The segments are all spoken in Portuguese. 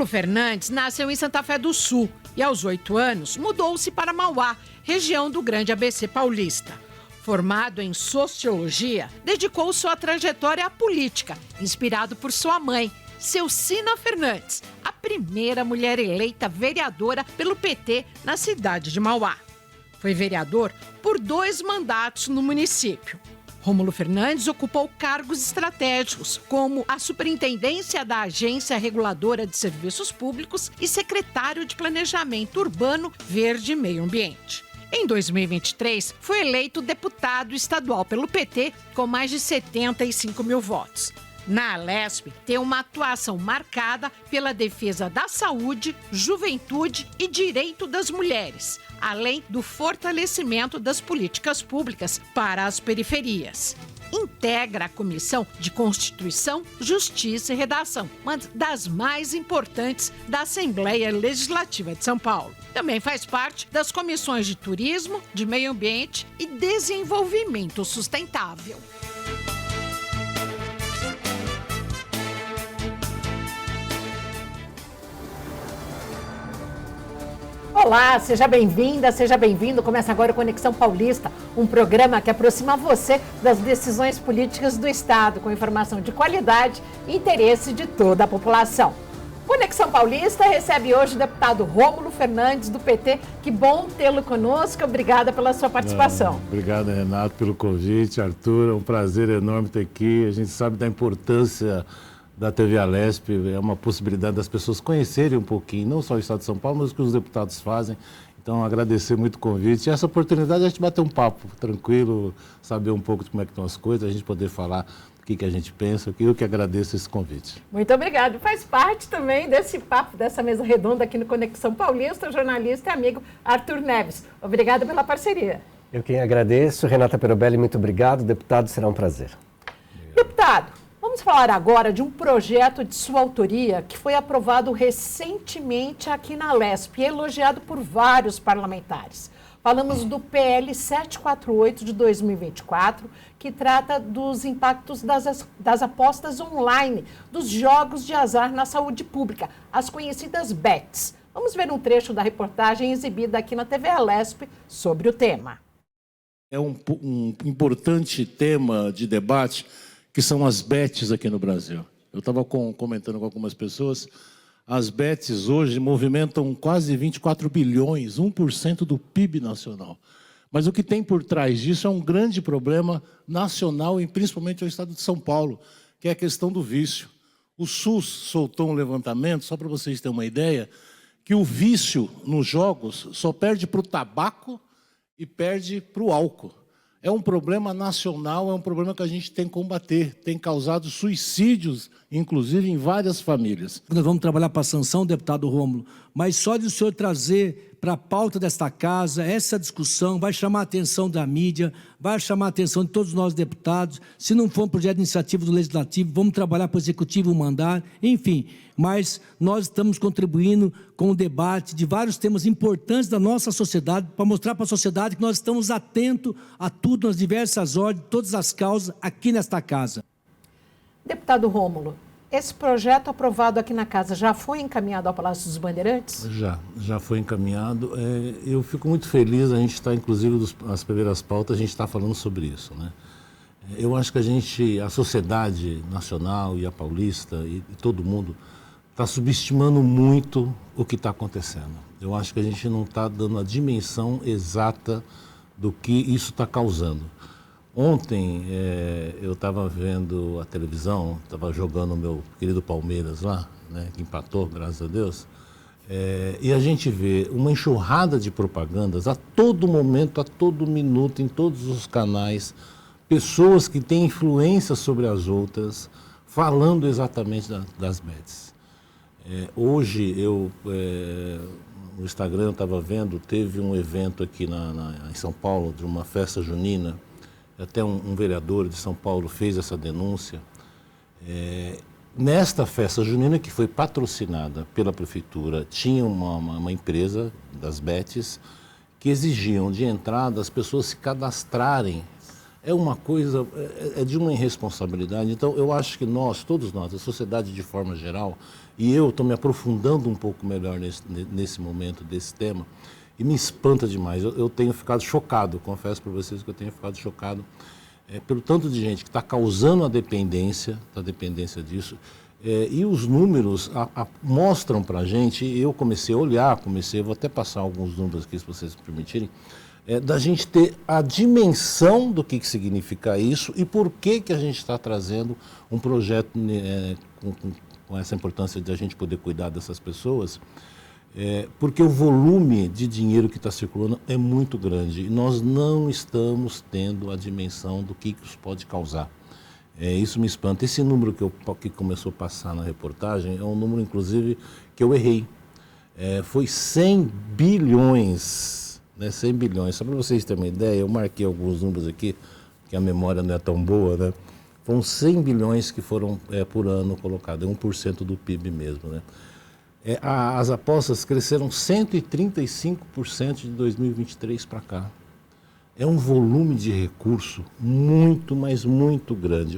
Rômulo Fernandes nasceu em Santa Fé do Sul e, aos 8 anos, mudou-se para Mauá, região do Grande ABC paulista. Formado em Sociologia, dedicou sua trajetória à política, inspirado por sua mãe, Celcina Fernandes, a primeira mulher eleita vereadora pelo PT na cidade de Mauá. Foi vereador por 2 mandatos no município. Rômulo Fernandes ocupou cargos estratégicos, como a superintendência da Agência Reguladora de Serviços Públicos e secretário de Planejamento Urbano, Verde e Meio Ambiente. Em 2023, foi eleito deputado estadual pelo PT com mais de 75 mil votos. Na Alesp, tem uma atuação marcada pela defesa da saúde, juventude e direito das mulheres, além do fortalecimento das políticas públicas para as periferias. Integra a Comissão de Constituição, Justiça e Redação, uma das mais importantes da Assembleia Legislativa de São Paulo. Também faz parte das comissões de Turismo, de Meio Ambiente e Desenvolvimento Sustentável. Olá, seja bem-vinda, seja bem-vindo. Começa agora o Conexão Paulista, um programa que aproxima você das decisões políticas do Estado, com informação de qualidade e interesse de toda a população. Conexão Paulista recebe hoje o deputado Rômulo Fernandes, do PT. Que bom tê-lo conosco. Obrigada pela sua participação. Obrigado, Renato, pelo convite. Arthur, é um prazer enorme ter aqui. A gente sabe da importância da TV Alesp, é uma possibilidade das pessoas conhecerem um pouquinho, não só o Estado de São Paulo, mas o que os deputados fazem. Então, agradecer muito o convite. E essa oportunidade é a gente bater um papo tranquilo, saber um pouco de como é que estão as coisas, a gente poder falar o que a gente pensa. Eu que agradeço esse convite. Muito obrigado. Faz parte também desse papo, dessa mesa redonda aqui no Conexão Paulista, o jornalista e amigo Arthur Neves. Obrigada pela parceria. Eu quem agradeço. Renata Perobelli, muito obrigado. Deputado, será um prazer. Deputado, vamos falar agora de um projeto de sua autoria que foi aprovado recentemente aqui na Alesp e elogiado por vários parlamentares. Falamos do PL 748 de 2024, que trata dos impactos das apostas online, dos jogos de azar na saúde pública, as conhecidas bets. Vamos ver um trecho da reportagem exibida aqui na TV Alesp sobre o tema. É um importante tema de debate, que são as bets aqui no Brasil. Eu estava comentando com algumas pessoas, as bets hoje movimentam quase 24 bilhões, 1% do PIB nacional. Mas o que tem por trás disso é um grande problema nacional e principalmente ao estado de São Paulo, que é a questão do vício. O SUS soltou um levantamento, só para vocês terem uma ideia, que o vício nos jogos só perde para o tabaco e perde para o álcool. É um problema nacional, é um problema que a gente tem que combater, tem causado suicídios, inclusive em várias famílias. Nós vamos trabalhar para a sanção, deputado Rômulo, mas só de o senhor trazer para a pauta desta casa essa discussão vai chamar a atenção da mídia, vai chamar a atenção de todos nós deputados. Se não for um projeto de iniciativa do Legislativo, vamos trabalhar para o Executivo mandar, enfim. Mas nós estamos contribuindo com o debate de vários temas importantes da nossa sociedade, para mostrar para a sociedade que nós estamos atentos a tudo, nas diversas ordens, todas as causas aqui nesta casa. Deputado Rômulo, esse projeto aprovado aqui na casa já foi encaminhado ao Palácio dos Bandeirantes? Já foi encaminhado. Eu fico muito feliz, a gente está, inclusive, as primeiras pautas, a gente está falando sobre isso, né? Eu acho que a sociedade nacional e a paulista e todo mundo está subestimando muito o que está acontecendo. Eu acho que a gente não está dando a dimensão exata do que isso está causando. Ontem eu estava vendo a televisão, estava jogando o meu querido Palmeiras lá, né, que empatou, graças a Deus, e a gente vê uma enxurrada de propagandas a todo momento, a todo minuto, em todos os canais, pessoas que têm influência sobre as outras, falando exatamente das bets. Hoje, no Instagram eu estava vendo, teve um evento aqui em São Paulo, de uma festa junina. Até um vereador de São Paulo fez essa denúncia. Nesta festa junina, que foi patrocinada pela prefeitura, tinha uma empresa das bets que exigiam de entrada as pessoas se cadastrarem é uma coisa, é de uma irresponsabilidade. Então, eu acho que todos nós, a sociedade de forma geral, e eu estou me aprofundando um pouco melhor nesse momento desse tema, e me espanta demais. Eu tenho ficado chocado, confesso para vocês que eu tenho ficado chocado pelo tanto de gente que está causando a dependência disso. E os números mostram para a gente, eu comecei a olhar, vou até passar alguns números aqui, se vocês me permitirem, da gente ter a dimensão do que significa isso e por que a gente está trazendo um projeto com essa importância de a gente poder cuidar dessas pessoas, porque o volume de dinheiro que está circulando é muito grande e nós não estamos tendo a dimensão do que isso pode causar. Isso me espanta. Esse número que começou a passar na reportagem é um número, inclusive, que eu errei. Foi 100 bilhões. 100 bilhões. Só para vocês terem uma ideia, eu marquei alguns números aqui, que a memória não é tão boa, né? Foram 100 bilhões que foram por ano colocados, 1% do PIB mesmo, né? As apostas cresceram 135% de 2023 para cá. É um volume de recurso muito, mas muito grande.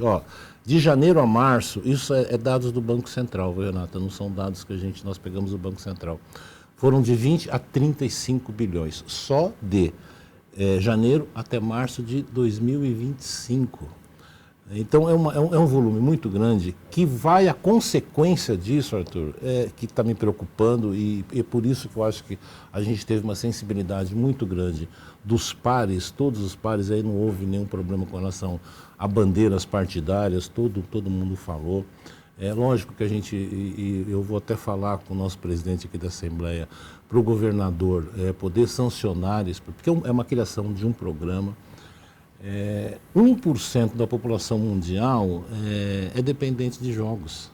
De janeiro a março, isso é dados do Banco Central, viu, Renata? Não são dados que nós pegamos do Banco Central. Foram de 20 a 35 bilhões, só de janeiro até março de 2025. Então, é um volume muito grande que vai, a consequência disso, Arthur, que está me preocupando e é por isso que eu acho que a gente teve uma sensibilidade muito grande dos pares, todos os pares, aí não houve nenhum problema com relação a bandeiras partidárias, todo mundo falou. É lógico que eu vou até falar com o nosso presidente aqui da Assembleia, para o governador poder sancionar isso, porque é uma criação de um programa. 1% da população mundial é dependente de jogos.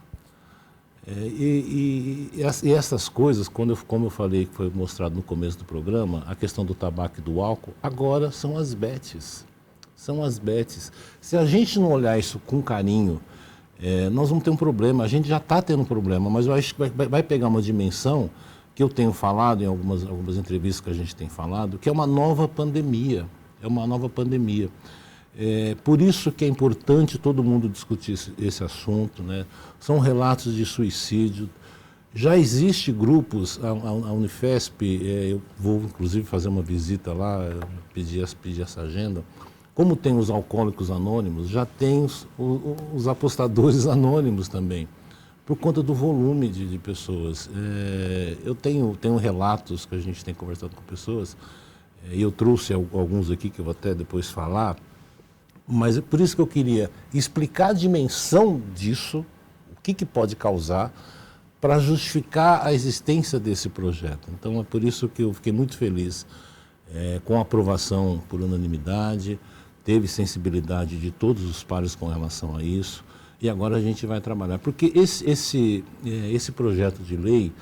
E essas coisas, como eu falei, que foi mostrado no começo do programa, a questão do tabaco e do álcool, agora são as bets. São as bets. Se a gente não olhar isso com carinho, nós vamos ter um problema. A gente já está tendo um problema, mas eu acho que vai pegar uma dimensão que eu tenho falado em algumas entrevistas que a gente tem falado, que é uma nova pandemia. É uma nova pandemia. Por isso que é importante todo mundo discutir esse assunto, né? São relatos de suicídio. Já existem grupos, a Unifesp, eu vou inclusive fazer uma visita lá, pedir essa agenda. Como tem os alcoólicos anônimos, já tem os apostadores anônimos também, por conta do volume de pessoas. Eu tenho relatos que a gente tem conversado com pessoas, e eu trouxe alguns aqui que eu vou até depois falar, mas é por isso que eu queria explicar a dimensão disso, o que pode causar, para justificar a existência desse projeto. Então é por isso que eu fiquei muito feliz com a aprovação por unanimidade, teve sensibilidade de todos os pares com relação a isso, e agora a gente vai trabalhar. Porque esse projeto de lei,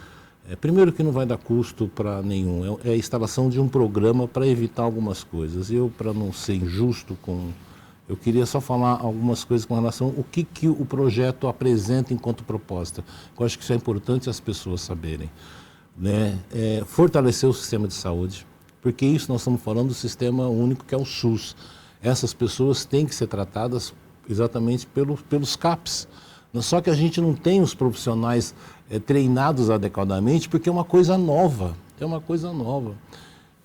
primeiro que não vai dar custo para nenhum, é a instalação de um programa para evitar algumas coisas. Eu, para não ser injusto, eu queria só falar algumas coisas com relação ao que o projeto apresenta enquanto proposta. Eu acho que isso é importante as pessoas saberem. Né? Fortalecer o sistema de saúde, porque isso nós estamos falando do sistema único que é o SUS. Essas pessoas têm que ser tratadas exatamente pelos CAPs. Só que a gente não tem os profissionais treinados adequadamente, porque é uma coisa nova.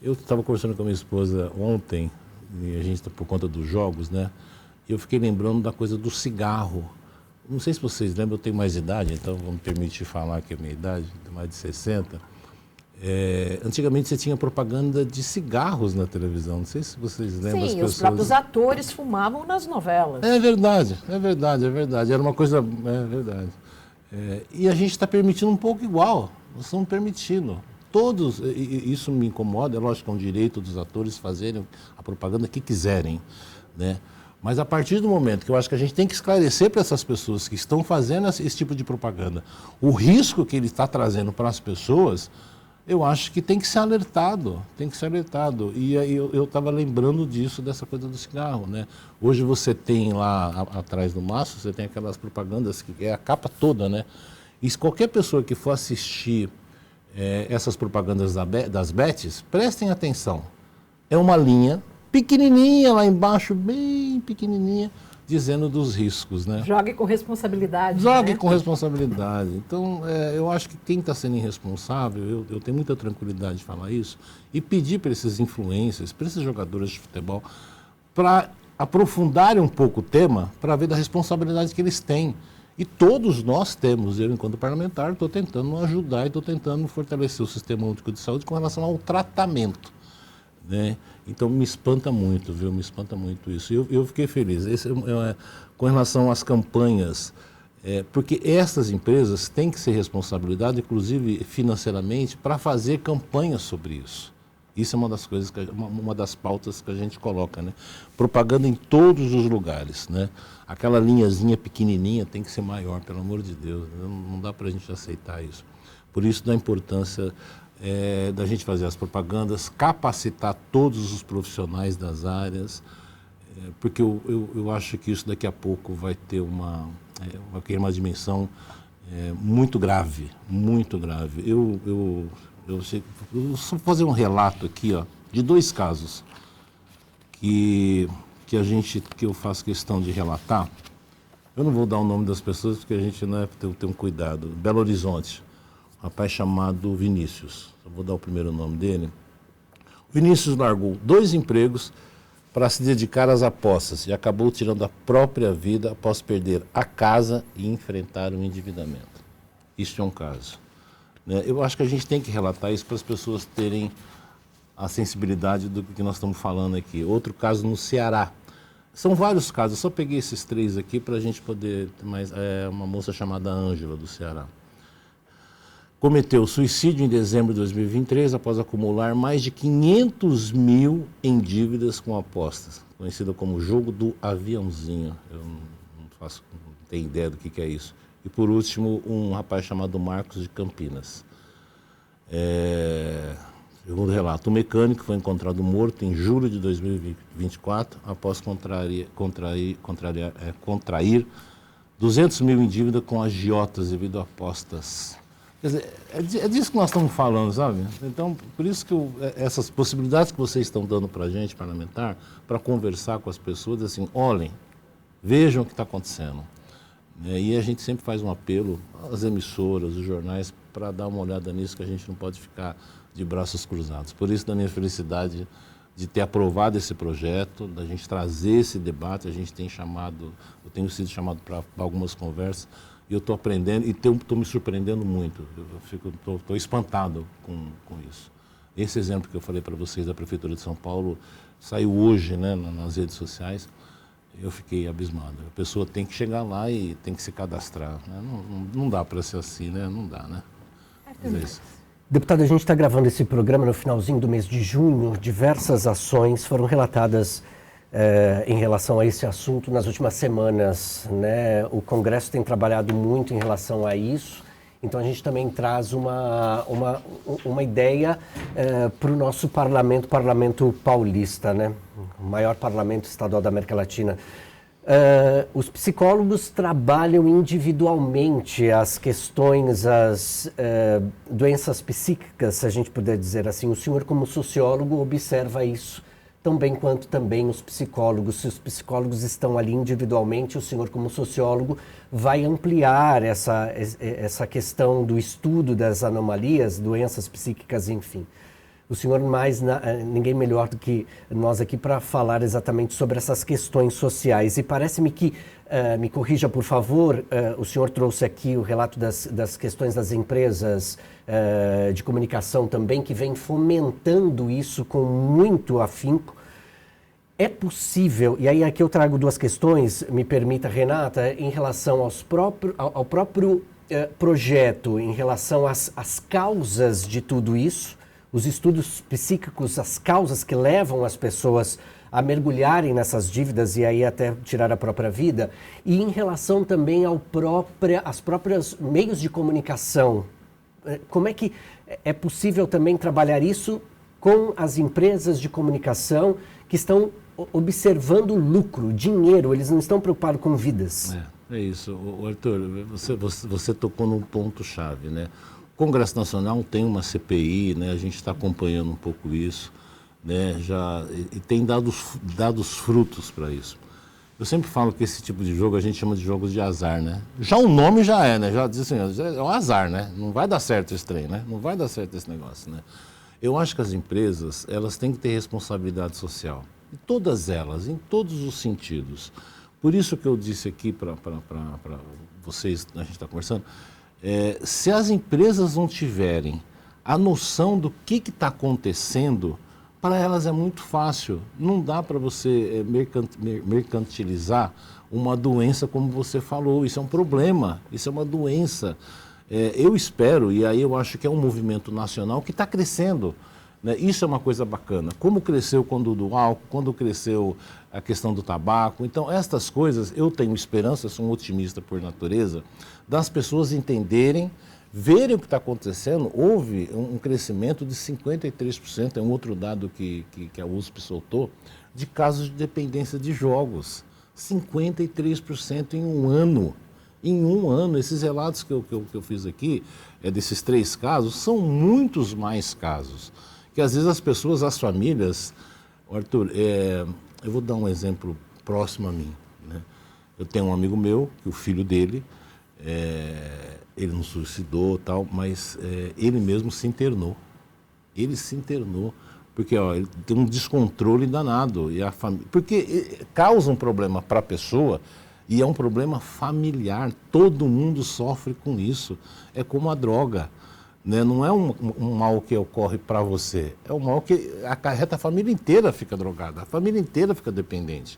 Eu estava conversando com a minha esposa ontem, e a gente, por conta dos jogos, né? E eu fiquei lembrando da coisa do cigarro. Não sei se vocês lembram, eu tenho mais idade, então vão me permitir falar que é a minha idade, tenho mais de 60. Antigamente você tinha propaganda de cigarros na televisão, não sei se vocês lembram. Sim, os próprios atores fumavam nas novelas. É verdade. Era uma coisa, verdade. E a gente está permitindo um pouco igual, nós estamos permitindo. Todos, isso me incomoda, é lógico que é um direito dos atores fazerem a propaganda que quiserem, né? Mas a partir do momento que eu acho que a gente tem que esclarecer para essas pessoas que estão fazendo esse tipo de propaganda, o risco que ele está trazendo para as pessoas, eu acho que tem que ser alertado, E aí eu estava lembrando disso, dessa coisa do cigarro, né? Hoje você tem lá atrás do maço, você tem aquelas propagandas que é a capa toda, né? E se qualquer pessoa que for assistir essas propagandas das bets, prestem atenção. É uma linha pequenininha lá embaixo, bem pequenininha, dizendo dos riscos, né? Jogue com responsabilidade. Jogue né? com responsabilidade. Então, eu acho que quem está sendo irresponsável, eu tenho muita tranquilidade de falar isso, e pedir para esses influencers, para esses jogadores de futebol, para aprofundarem um pouco o tema, para ver da responsabilidade que eles têm. E todos nós temos, eu enquanto parlamentar, estou tentando ajudar e estou tentando fortalecer o Sistema Único de Saúde com relação ao tratamento, né? Então me espanta muito, viu? Me espanta muito isso. Eu fiquei feliz. Com relação às campanhas, porque essas empresas têm que ser responsabilizadas, inclusive financeiramente, para fazer campanhas sobre isso. Isso é uma das coisas, uma das pautas que a gente coloca, né? Propaganda em todos os lugares, né? Aquela linhazinha pequenininha tem que ser maior, pelo amor de Deus. Não dá para a gente aceitar isso. Por isso, da importância da gente fazer as propagandas, capacitar todos os profissionais das áreas, porque eu acho que isso daqui a pouco vai ter uma dimensão muito grave, muito grave. Eu só vou fazer um relato aqui, ó, de 2 casos que eu faço questão de relatar. Eu não vou dar o nome das pessoas porque a gente tem um cuidado. Belo Horizonte, um rapaz chamado Vinícius. Eu vou dar o primeiro nome dele. O Vinícius largou 2 empregos para se dedicar às apostas e acabou tirando a própria vida após perder a casa e enfrentar um endividamento. Isso é um caso. Eu acho que a gente tem que relatar isso para as pessoas terem a sensibilidade do que nós estamos falando aqui. Outro caso no Ceará. São vários casos, eu só peguei esses 3 aqui para a gente poder ter mais. Uma moça chamada Ângela, do Ceará. Cometeu suicídio em dezembro de 2023 após acumular mais de 500 mil em dívidas com apostas, conhecida como jogo do aviãozinho. Eu não tenho ideia do que é isso. E por último, um rapaz chamado Marcos de Campinas. Segundo relato, o mecânico foi encontrado morto em julho de 2024 após contrair 200 mil em dívida com agiotas devido a apostas. Quer dizer, é disso que nós estamos falando, sabe? Então, por isso que essas possibilidades que vocês estão dando para a gente, parlamentar, para conversar com as pessoas, assim, olhem, vejam o que está acontecendo. E a gente sempre faz um apelo às emissoras, os jornais, para dar uma olhada nisso, que a gente não pode ficar de braços cruzados. Por isso, da minha felicidade de ter aprovado esse projeto, da gente trazer esse debate, eu tenho sido chamado para algumas conversas, e eu estou aprendendo e estou me surpreendendo muito. Eu estou espantado com isso. Esse exemplo que eu falei para vocês da Prefeitura de São Paulo saiu hoje, né, nas redes sociais. Eu fiquei abismado. A pessoa tem que chegar lá e tem que se cadastrar, né? Não dá para ser assim, né? Não dá, né? Mas é isso. Deputado, a gente está gravando esse programa no finalzinho do mês de junho. Diversas ações foram relatadas em relação a esse assunto nas últimas semanas, né? O Congresso tem trabalhado muito em relação a isso. Então a gente também traz uma ideia para o nosso parlamento paulista, né? O maior parlamento estadual da América Latina. Os psicólogos trabalham individualmente as questões, as doenças psíquicas, se a gente puder dizer assim. O senhor, como sociólogo, observa isso tão bem quanto também os psicólogos. Se os psicólogos estão ali individualmente, o senhor, como sociólogo, vai ampliar essa questão do estudo das anomalias, doenças psíquicas, enfim. O senhor, ninguém melhor do que nós aqui para falar exatamente sobre essas questões sociais. E parece-me que, me corrija por favor, o senhor trouxe aqui o relato das questões das empresas de comunicação também, que vem fomentando isso com muito afinco. É possível, e aí aqui eu trago 2 questões, me permita, Renata, em relação ao próprio projeto, em relação às causas de tudo isso, os estudos psíquicos, as causas que levam as pessoas a mergulharem nessas dívidas e aí até tirar a própria vida, e em relação também às próprias meios de comunicação. Como é que é possível também trabalhar isso com as empresas de comunicação que estão observando lucro, dinheiro, eles não estão preocupados com vidas? É isso. Arthur, você tocou num ponto-chave, né? O Congresso Nacional tem uma CPI, né? A gente está acompanhando um pouco isso. né, e tem dado os frutos para isso. Eu sempre falo que esse tipo de jogo a gente chama de jogos de azar, né? Já o nome já é, né? Já diz assim, é um azar, né? Não vai dar certo esse trem, né? Não vai dar certo esse negócio, né? Eu acho que as empresas, elas têm que ter responsabilidade social. E todas elas, em todos os sentidos. Por isso que eu disse aqui para vocês, a gente está conversando, se as empresas não tiverem a noção do que está acontecendo, para elas é muito fácil. Não dá para você mercantilizar uma doença como você falou. Isso é um problema, isso é uma doença. Eu espero, e aí eu acho que é um movimento nacional que está crescendo, né? Isso é uma coisa bacana. Como cresceu quando do álcool, quando cresceu a questão do tabaco. Então, estas coisas, eu tenho esperança, sou um otimista por natureza, das pessoas entenderem, verem o que está acontecendo. Houve um crescimento de 53%, é um outro dado que a USP soltou, de casos de dependência de jogos. 53% em um ano. Em um ano, esses relatos que eu fiz aqui, desses 3 casos, são muitos mais casos. Que às vezes as pessoas, as famílias... Arthur, eu vou dar um exemplo próximo a mim, né? Eu tenho um amigo meu, que o filho dele... ele não suicidou tal, mas ele mesmo se internou. Ele se internou, porque ele tem um descontrole danado. E a família, porque causa um problema para a pessoa e é um problema familiar. Todo mundo sofre com isso. É como a droga, né? Não é um mal que ocorre para você, é um mal que acarreta a família inteira fica drogada, a família inteira fica dependente.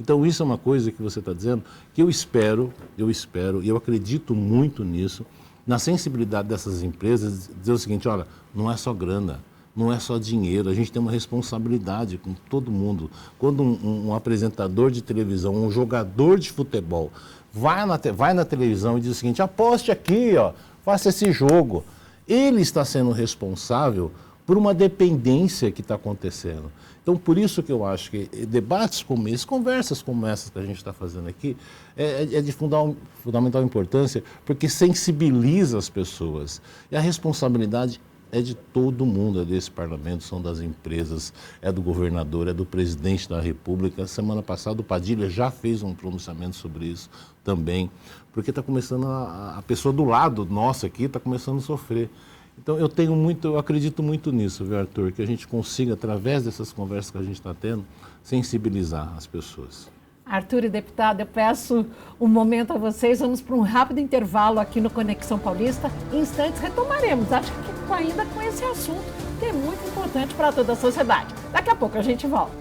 Então, isso é uma coisa que você está dizendo que eu espero, e eu acredito muito nisso, na sensibilidade dessas empresas, dizer o seguinte, olha, não é só grana, não é só dinheiro, a gente tem uma responsabilidade com todo mundo. Quando um apresentador de televisão, um jogador de futebol, vai na televisão e diz o seguinte, aposte aqui, faça esse jogo. Ele está sendo responsável por uma dependência que está acontecendo. Então, por isso que eu acho que debates como esse, conversas como essas que a gente está fazendo aqui, é de fundamental importância, porque sensibiliza as pessoas. E a responsabilidade é de todo mundo, é desse parlamento, são das empresas, é do governador, é do presidente da República. Semana passada o Padilha já fez um pronunciamento sobre isso também, porque está começando a pessoa do lado nossa aqui está começando a sofrer. Então, eu acredito muito nisso, viu, Arthur, que a gente consiga, através dessas conversas que a gente está tendo, sensibilizar as pessoas. Arthur e deputado, eu peço um momento a vocês, vamos para um rápido intervalo aqui no Conexão Paulista. Em instantes retomaremos, acho que ainda com esse assunto, que é muito importante para toda a sociedade. Daqui a pouco a gente volta.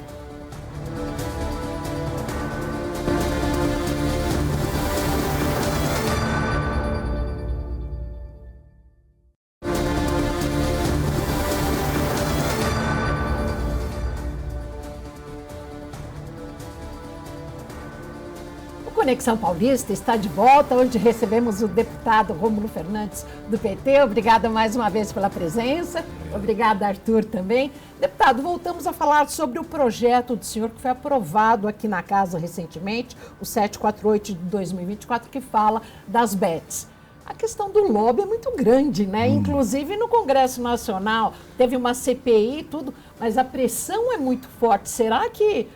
Conexão Paulista está de volta. Hoje recebemos o deputado Rômulo Fernandes, do PT. Obrigada mais uma vez pela presença. Obrigada, Arthur, também. Deputado, voltamos a falar sobre o projeto do senhor que foi aprovado aqui na Casa recentemente, o 748 de 2024, que fala das bets. A questão do lobby é muito grande, né? Inclusive no Congresso Nacional teve uma CPI e tudo, mas a pressão é muito forte. Será que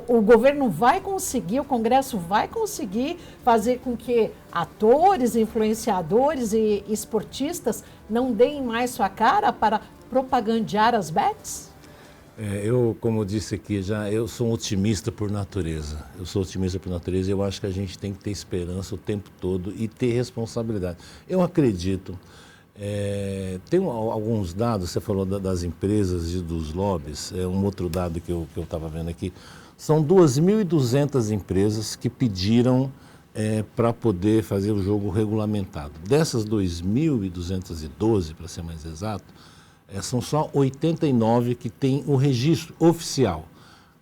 o governo vai conseguir, o Congresso vai conseguir fazer com que atores, influenciadores e esportistas não deem mais sua cara para propagandear as bets? Eu, como eu disse aqui já, eu sou um otimista por natureza. Eu sou otimista por natureza e eu acho que a gente tem que ter esperança o tempo todo e ter responsabilidade. Eu acredito. Tem alguns dados, você falou das empresas e dos lobbies, um outro dado que eu estava vendo aqui, são 2.200 empresas que pediram para poder fazer o jogo regulamentado. Dessas 2.212, para ser mais exato, são só 89 que têm o registro oficial.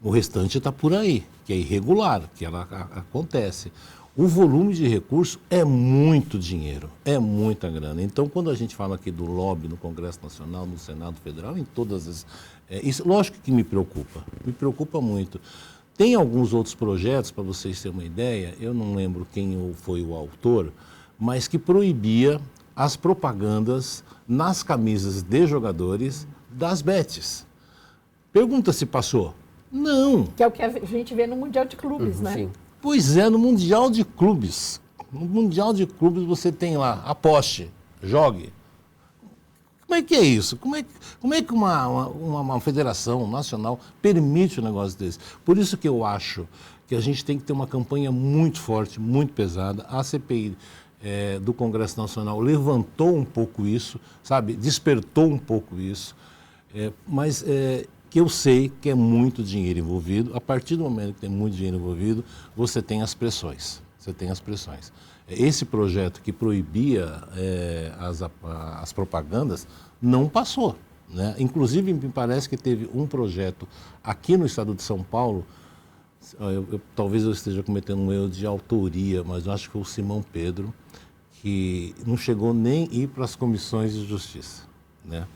O restante está por aí, que é irregular, que ela acontece. O volume de recurso é muito dinheiro, é muita grana. Então, quando a gente fala aqui do lobby no Congresso Nacional, no Senado Federal, em todas as... isso, lógico que me preocupa muito. Tem alguns outros projetos, para vocês terem uma ideia, eu não lembro quem foi o autor, mas que proibia as propagandas nas camisas de jogadores das bets. Pergunta se passou. Não. Que é o que a gente vê no Mundial de Clubes, né? Sim. Pois é, no Mundial de Clubes. No Mundial de Clubes você tem lá, aposte, jogue. Como é que é isso? Como é que uma federação nacional permite um negócio desse? Por isso que eu acho que a gente tem que ter uma campanha muito forte, muito pesada. A CPI do Congresso Nacional levantou um pouco isso, sabe? Despertou um pouco isso. Mas que eu sei que é muito dinheiro envolvido. A partir do momento que tem muito dinheiro envolvido, você tem as pressões. Você tem as pressões. Esse projeto que proibia as propagandas não passou, né? Inclusive, me parece que teve um projeto aqui no estado de São Paulo, talvez eu esteja cometendo um erro de autoria, mas eu acho que foi o Simão Pedro, que não chegou nem a ir para as comissões de justiça, né?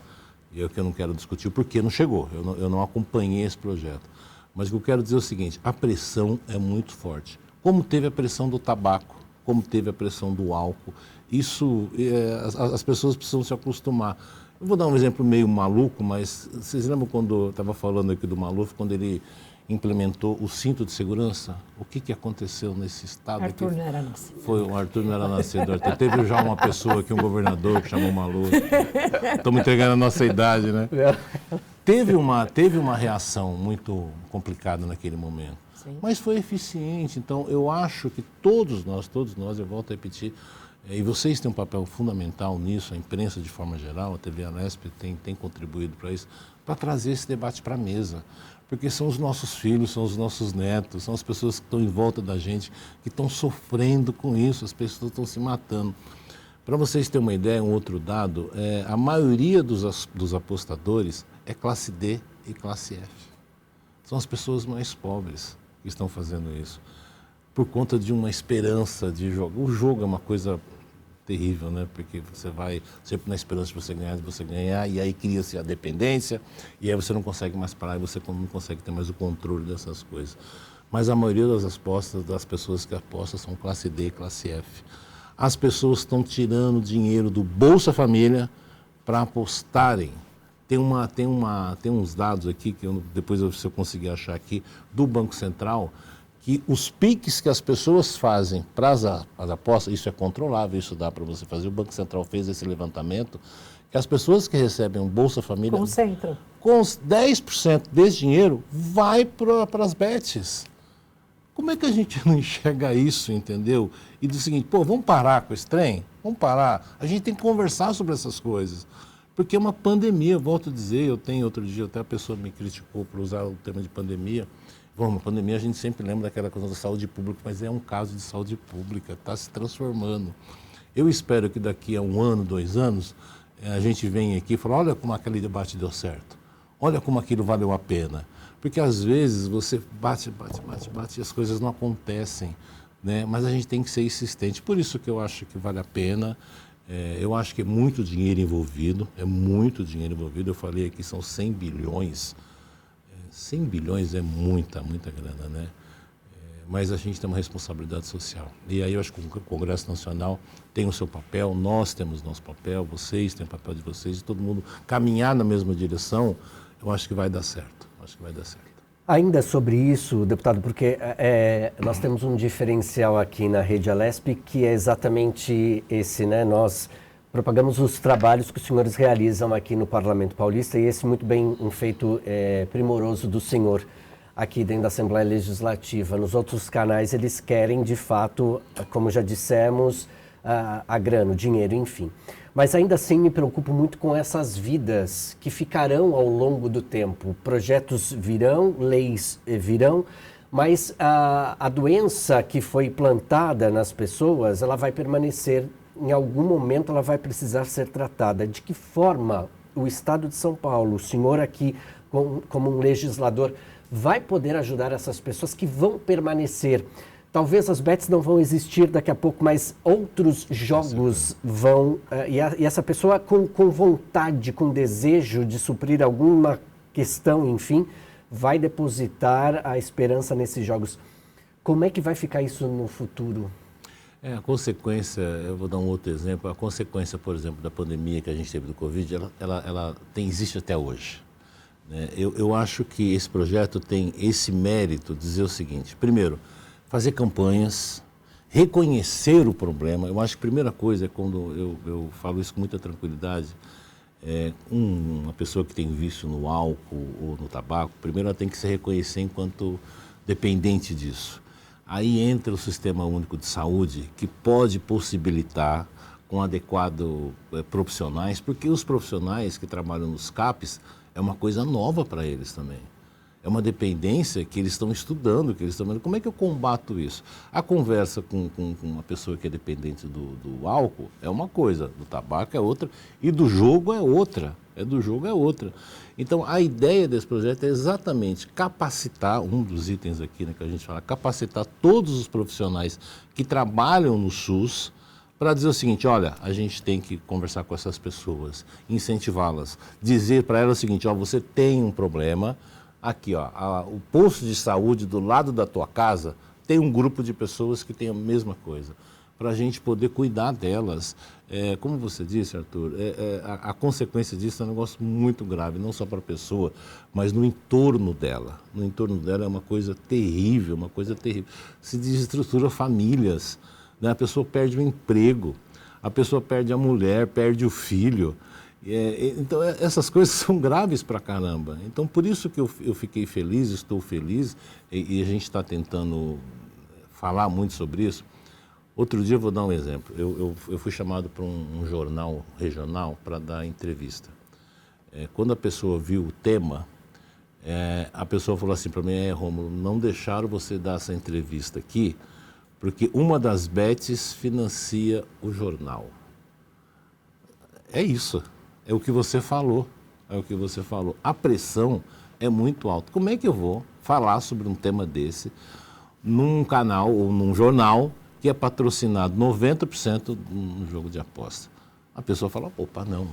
E eu não quero discutir o porquê não chegou, eu não acompanhei esse projeto. Mas o que eu quero dizer é o seguinte, a pressão é muito forte. Como teve a pressão do tabaco, como teve a pressão do álcool, isso, as pessoas precisam se acostumar. Eu vou dar um exemplo meio maluco, mas vocês lembram quando eu estava falando aqui do Maluf, quando ele implementou o cinto de segurança? O que aconteceu nesse estado? Arthur aqui? não era nascido. O Arthur não era nascido. Arthur teve já uma pessoa aqui, um governador que chamou Maluf. Estamos entregando a nossa idade, né? Teve uma reação muito complicada naquele momento. Sim. Mas foi eficiente. Então, eu acho que todos nós, eu volto a repetir, e vocês têm um papel fundamental nisso, a imprensa de forma geral, a TV Alesp tem contribuído para isso, para trazer esse debate para a mesa. Porque são os nossos filhos, são os nossos netos, são as pessoas que estão em volta da gente, que estão sofrendo com isso, as pessoas estão se matando. Para vocês terem uma ideia, um outro dado, a maioria dos apostadores é classe D e classe F. São as pessoas mais pobres que estão fazendo isso, por conta de uma esperança de jogo. O jogo é uma coisa terrível, né? Porque você vai sempre na esperança de você ganhar, e aí cria-se a dependência, e aí você não consegue mais parar, e você não consegue ter mais o controle dessas coisas. Mas a maioria das apostas, das pessoas que apostam, são classe D e classe F. As pessoas estão tirando dinheiro do Bolsa Família para apostarem. Tem uns dados aqui, que depois se eu conseguir achar aqui, do Banco Central, que os piques que as pessoas fazem para as apostas, isso é controlável, isso dá para você fazer. O Banco Central fez esse levantamento, que as pessoas que recebem um Bolsa Família, concentram. Com os 10% desse dinheiro, vai para as bets. Como é que a gente não enxerga isso, entendeu? E diz o seguinte, vamos parar com esse trem? Vamos parar. A gente tem que conversar sobre essas coisas. Porque é uma pandemia, eu volto a dizer, outro dia até a pessoa me criticou por usar o termo de pandemia. Bom, uma pandemia a gente sempre lembra daquela coisa da saúde pública, mas é um caso de saúde pública, está se transformando. Eu espero que daqui a 1 ano, 2 anos, a gente venha aqui e fale, olha como aquele debate deu certo, olha como aquilo valeu a pena. Porque às vezes você bate e as coisas não acontecem, né? Mas a gente tem que ser insistente. Por isso que eu acho que vale a pena. Eu acho que é muito dinheiro envolvido, Eu falei aqui, são 100 bilhões. 100 bilhões é muita grana, né? Mas a gente tem uma responsabilidade social. E aí eu acho que o Congresso Nacional tem o seu papel, nós temos nosso papel, vocês têm o papel de vocês, e todo mundo caminhar na mesma direção, eu acho que vai dar certo. Ainda sobre isso, deputado, porque nós temos um diferencial aqui na Rede Alesp, que é exatamente esse, né? Nós propagamos os trabalhos que os senhores realizam aqui no Parlamento Paulista, e esse muito bem um feito primoroso do senhor aqui dentro da Assembleia Legislativa. Nos outros canais eles querem, de fato, como já dissemos, a grana, o dinheiro, enfim. Mas ainda assim me preocupo muito com essas vidas que ficarão ao longo do tempo. Projetos virão, leis virão, mas a doença que foi plantada nas pessoas, ela vai permanecer. Em algum momento ela vai precisar ser tratada. De que forma o Estado de São Paulo, o senhor aqui como um legislador, vai poder ajudar essas pessoas que vão permanecer? Talvez as bets não vão existir daqui a pouco, mas outros jogos vão... E essa pessoa com vontade, com desejo de suprir alguma questão, enfim, vai depositar a esperança nesses jogos. Como é que vai ficar isso no futuro? A consequência, eu vou dar um outro exemplo, a consequência, por exemplo, da pandemia que a gente teve do Covid, ela existe até hoje. Eu acho que esse projeto tem esse mérito de dizer o seguinte: primeiro, fazer campanhas, reconhecer o problema. Eu acho que a primeira coisa é quando eu falo isso com muita tranquilidade. Uma pessoa que tem vício no álcool ou no tabaco, primeiro ela tem que se reconhecer enquanto dependente disso. Aí entra o Sistema Único de Saúde, que pode possibilitar com adequado profissionais, porque os profissionais que trabalham nos CAPs é uma coisa nova para eles também. É uma dependência que eles estão estudando, que eles estão vendo. Como é que eu combato isso? A conversa com uma pessoa que é dependente do álcool é uma coisa, do tabaco é outra e do jogo é outra. Então, a ideia desse projeto é exatamente capacitar, um dos itens aqui, né, que a gente fala, capacitar todos os profissionais que trabalham no SUS para dizer o seguinte: olha, a gente tem que conversar com essas pessoas, incentivá-las, dizer para elas o seguinte: ó, você tem um problema. Aqui, ó, o posto de saúde do lado da tua casa tem um grupo de pessoas que tem a mesma coisa, para a gente poder cuidar delas. Como você disse, Arthur, a consequência disso é um negócio muito grave, não só para a pessoa, mas no entorno dela. No entorno dela é uma coisa terrível, Se desestrutura famílias, né? A pessoa perde o emprego, a pessoa perde a mulher, perde o filho. Então, essas coisas são graves pra caramba. Então, por isso que eu fiquei feliz, estou feliz, e a gente está tentando falar muito sobre isso. Outro dia, eu vou dar um exemplo. Eu fui chamado para um jornal regional para dar entrevista. Quando a pessoa viu o tema, a pessoa falou assim para mim: Rômulo, não deixaram você dar essa entrevista aqui, porque uma das bets financia o jornal. É isso. É o que você falou, A pressão é muito alta. Como é que eu vou falar sobre um tema desse num canal ou num jornal que é patrocinado 90% no jogo de aposta? A pessoa fala: opa, não.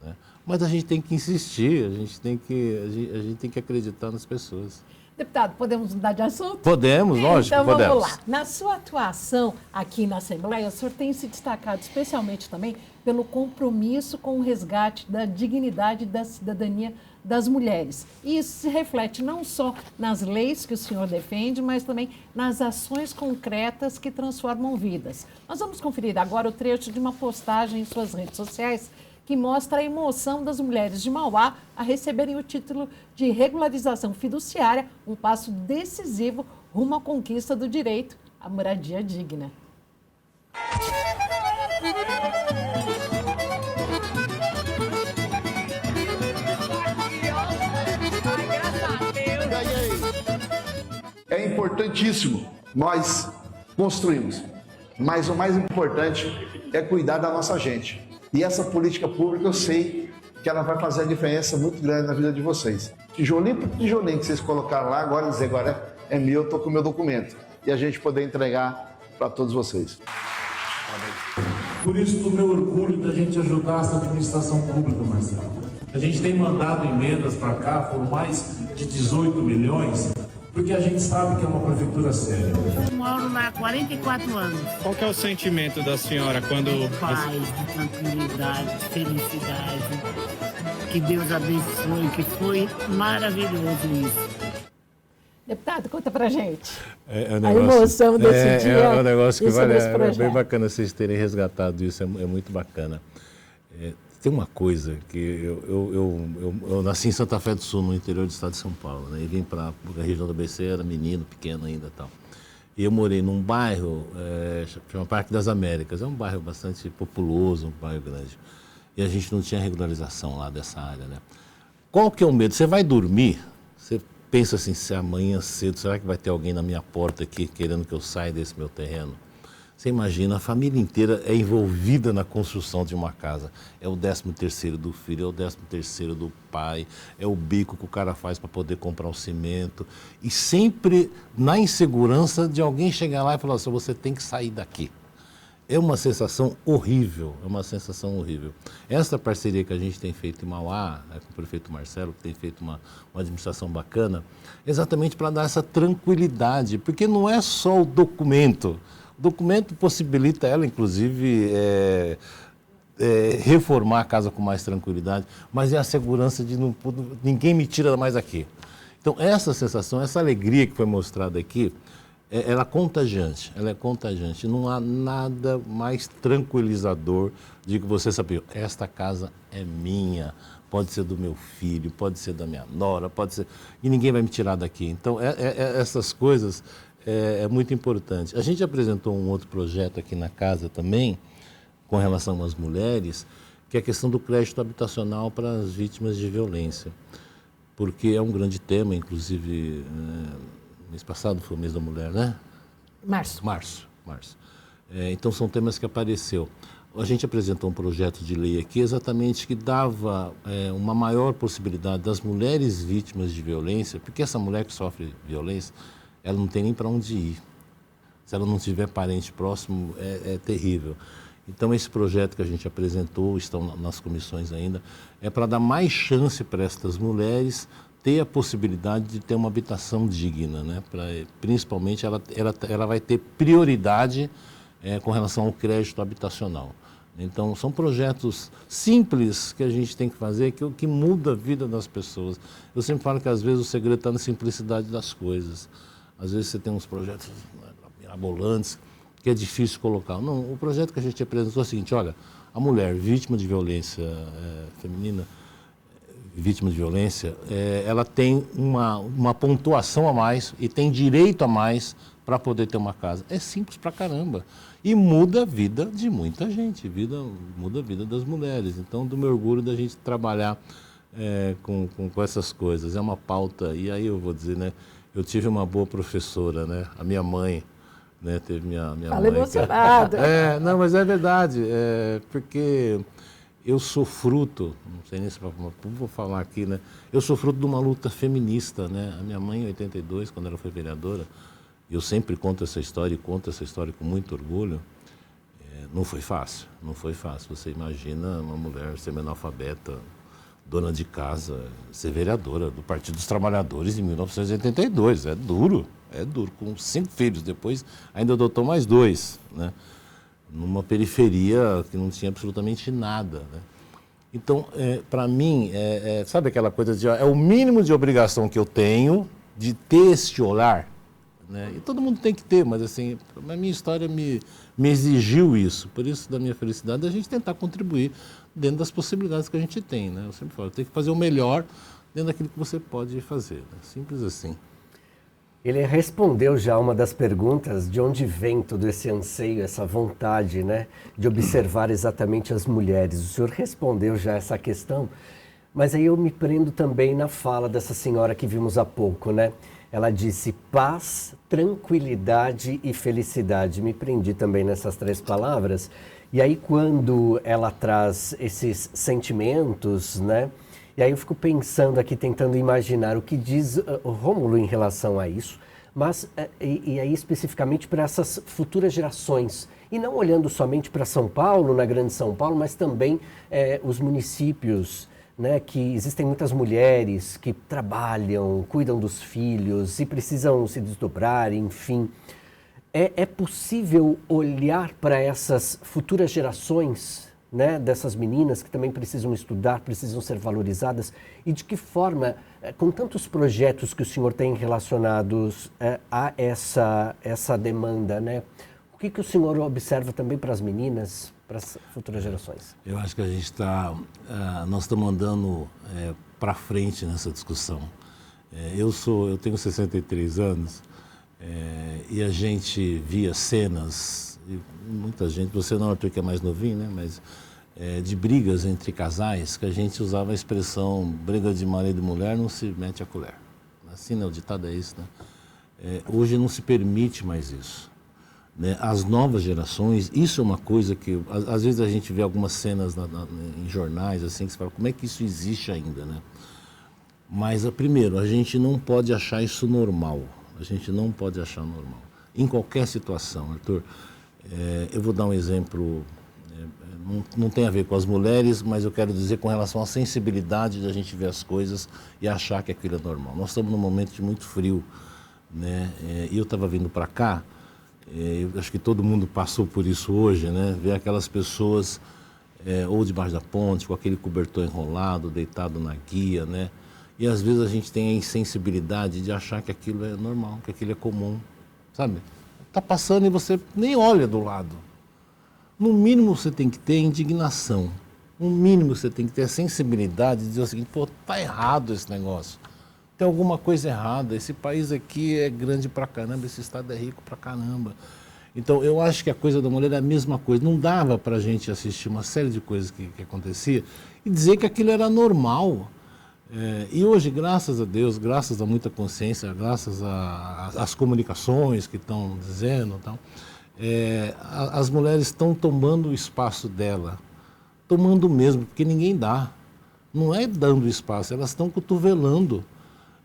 Né? Mas a gente tem que insistir, a gente tem que acreditar nas pessoas. Deputado, podemos mudar de assunto? Podemos, lógico, então, podemos. Vamos lá. Na sua atuação aqui na Assembleia, o senhor tem se destacado especialmente também pelo compromisso com o resgate da dignidade e da cidadania das mulheres. E isso se reflete não só nas leis que o senhor defende, mas também nas ações concretas que transformam vidas. Nós vamos conferir agora o trecho de uma postagem em suas redes sociais que mostra a emoção das mulheres de Mauá a receberem o título de regularização fiduciária, um passo decisivo rumo à conquista do direito à moradia digna. É importantíssimo nós construirmos, mas o mais importante é cuidar da nossa gente. E essa política pública, eu sei que ela vai fazer a diferença muito grande na vida de vocês. Tijolinho por tijolinho que vocês colocaram lá, agora dizer: agora é meu, eu estou com o meu documento. E a gente poder entregar para todos vocês. Por isso, do meu orgulho da gente ajudar essa administração pública, Marcelo. A gente tem mandado emendas para cá por mais de 18 milhões, porque a gente sabe que é uma prefeitura séria. Eu moro lá há 44 anos. Qual que é o sentimento da senhora quando... De paz, de tranquilidade, de felicidade. Que Deus abençoe, que foi maravilhoso isso. Deputado, conta pra gente. A emoção desse dia. É um negócio que vale, é bem bacana vocês terem resgatado isso, é muito bacana. Tem uma coisa que eu nasci em Santa Fé do Sul, no interior do estado de São Paulo, né? E vim para a região do ABC, era menino, pequeno ainda e tal. E eu morei num bairro, chama Parque das Américas, é um bairro bastante populoso, um bairro grande. E a gente não tinha regularização lá dessa área, né? Qual que é o medo? Você vai dormir, você pensa assim: se amanhã cedo, será que vai ter alguém na minha porta aqui querendo que eu saia desse meu terreno? Você imagina, a família inteira é envolvida na construção de uma casa. É o 13º do filho, é o 13º do pai, é o bico que o cara faz para poder comprar o cimento. E sempre na insegurança de alguém chegar lá e falar assim: você tem que sair daqui. É uma sensação horrível, Essa parceria que a gente tem feito em Mauá, com o prefeito Marcelo, que tem feito uma administração bacana, exatamente para dar essa tranquilidade, porque não é só o documento. O documento possibilita ela, inclusive, reformar a casa com mais tranquilidade, mas é a segurança de ninguém me tira mais aqui. Então, essa sensação, essa alegria que foi mostrada aqui, ela é contagiante, Não há nada mais tranquilizador de que você saber, esta casa é minha, pode ser do meu filho, pode ser da minha nora, pode ser... E ninguém vai me tirar daqui. Então, essas coisas é muito importante. A gente apresentou um outro projeto aqui na casa também, com relação às mulheres, que é a questão do crédito habitacional para as vítimas de violência. Porque é um grande tema, inclusive, mês passado foi o mês da mulher, né? Março. Então, são temas que apareceu. A gente apresentou um projeto de lei aqui exatamente que dava uma maior possibilidade das mulheres vítimas de violência, porque essa mulher que sofre violência, ela não tem nem para onde ir. Se ela não tiver parente próximo, é terrível. Então, esse projeto que a gente apresentou, estão nas comissões ainda, é para dar mais chance para estas mulheres ter a possibilidade de ter uma habitação digna, né? Principalmente, ela vai ter prioridade com relação ao crédito habitacional. Então, são projetos simples que a gente tem que fazer, que muda a vida das pessoas. Eu sempre falo que, às vezes, o segredo está na simplicidade das coisas. Às vezes, você tem uns projetos mirabolantes, que é difícil colocar. Não, o projeto que a gente apresentou é o seguinte, olha, a mulher vítima de violência feminina, vítima de violência, ela tem uma pontuação a mais e tem direito a mais para poder ter uma casa. É simples pra caramba. E muda a vida de muita gente, muda a vida das mulheres. Então, do meu orgulho da gente trabalhar com essas coisas. É uma pauta, e aí eu vou dizer, né, eu tive uma boa professora, né, a minha mãe, né, teve minha Fala mãe. Emocionado. Não, mas é verdade, porque eu sou fruto, não sei nem se vou falar aqui, né, eu sou fruto de uma luta feminista, né, a minha mãe em 82, quando ela foi vereadora, eu sempre conto essa história e conto essa história com muito orgulho, não foi fácil, você imagina uma mulher semi-analfabeta, dona de casa, ser vereadora do Partido dos Trabalhadores em 1982, é duro, com 5 filhos, depois ainda adotou mais 2, né? Numa periferia que não tinha absolutamente nada, né? Então, para mim, sabe aquela coisa de, é o mínimo de obrigação que eu tenho de ter este olhar, né? E todo mundo tem que ter, mas assim, a minha história me exigiu isso, por isso da minha felicidade a gente tentar contribuir dentro das possibilidades que a gente tem, né? Eu sempre falo, tem que fazer o melhor dentro daquilo que você pode fazer, né? Simples assim. Ele respondeu já uma das perguntas de onde vem todo esse anseio, essa vontade, né, de observar exatamente as mulheres. O senhor respondeu já essa questão, mas aí eu me prendo também na fala dessa senhora que vimos há pouco, né? Ela disse paz, tranquilidade e felicidade. Me prendi também nessas 3 palavras. E aí quando ela traz esses sentimentos, né? E aí eu fico pensando aqui, tentando imaginar o que diz o Rômulo em relação a isso, mas e aí especificamente para essas futuras gerações. E não olhando somente para São Paulo, na Grande São Paulo, mas também os municípios, né, que existem muitas mulheres que trabalham, cuidam dos filhos e precisam se desdobrar, enfim. É possível olhar para essas futuras gerações, né, dessas meninas que também precisam estudar, precisam ser valorizadas, e de que forma, com tantos projetos que o senhor tem relacionados a essa demanda, né, o que o senhor observa também para as meninas, para as futuras gerações? Eu acho que a gente nós estamos andando para frente nessa discussão. Eu tenho 63 anos e a gente via cenas, e muita gente, você não, Arthur, que é mais novinho, né, mas de brigas entre casais, que a gente usava a expressão briga de marido e mulher não se mete a colher. Assim, né, o ditado é isso, né? Hoje não se permite mais isso. Né? As novas gerações, isso é uma coisa que, às vezes a gente vê algumas cenas em jornais, assim, que você fala, como é que isso existe ainda, né? Mas, primeiro, a gente não pode achar isso normal. A gente não pode achar normal. Em qualquer situação, Arthur, eu vou dar um exemplo, não tem a ver com as mulheres, mas eu quero dizer com relação à sensibilidade da gente ver as coisas e achar que aquilo é normal. Nós estamos num momento de muito frio, né? E eu estava vindo para cá, eu acho que todo mundo passou por isso hoje, né? Ver aquelas pessoas ou debaixo da ponte, com aquele cobertor enrolado, deitado na guia, né? E às vezes a gente tem a insensibilidade de achar que aquilo é normal, que aquilo é comum, sabe? Está passando e você nem olha do lado. No mínimo você tem que ter indignação. No mínimo você tem que ter a sensibilidade de dizer o seguinte, pô, tá errado esse negócio. Tem alguma coisa errada. Esse país aqui é grande pra caramba, esse estado é rico pra caramba. Então eu acho que a coisa da mulher é a mesma coisa. Não dava pra gente assistir uma série de coisas que acontecia e dizer que aquilo era normal. E hoje, graças a Deus, graças a muita consciência, graças às comunicações que estão dizendo, então, as mulheres estão tomando o espaço dela, tomando mesmo, porque ninguém dá. Não é dando espaço, elas estão cotovelando,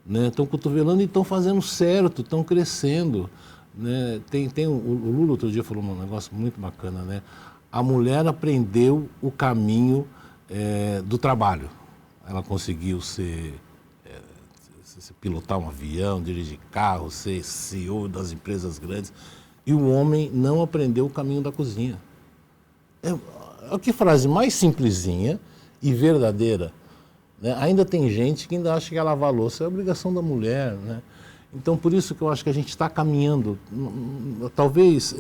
né? Estão cotovelando e estão fazendo certo, estão crescendo. Né? O Lula outro dia falou um negócio muito bacana, né? A mulher aprendeu o caminho do trabalho. Ela conseguiu pilotar um avião, dirigir carro, ser CEO das empresas grandes. E o homem não aprendeu o caminho da cozinha. Que frase mais simplesinha e verdadeira. Né? Ainda tem gente que ainda acha que lavar a louça é obrigação da mulher. Né? Então, por isso que eu acho que a gente está caminhando, talvez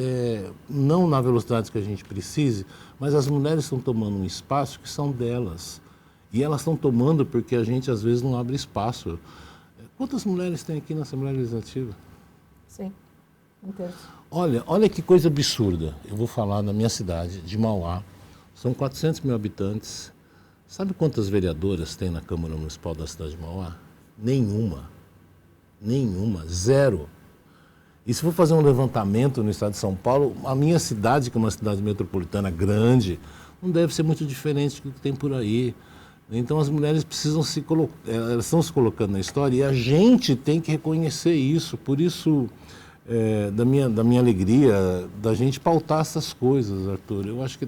não na velocidade que a gente precise, mas as mulheres estão tomando um espaço que são delas. E elas estão tomando porque a gente, às vezes, não abre espaço. Quantas mulheres tem aqui na Assembleia Legislativa? Sim, um terço. Olha que coisa absurda. Eu vou falar na minha cidade, de Mauá. São 400 mil habitantes. Sabe quantas vereadoras tem na Câmara Municipal da cidade de Mauá? Nenhuma. Nenhuma. Zero. E se for fazer um levantamento no estado de São Paulo, a minha cidade, que é uma cidade metropolitana grande, não deve ser muito diferente do que tem por aí. Então as mulheres precisam elas estão se colocando na história e a gente tem que reconhecer isso. Por isso, da minha alegria, da gente pautar essas coisas, Arthur. Eu acho que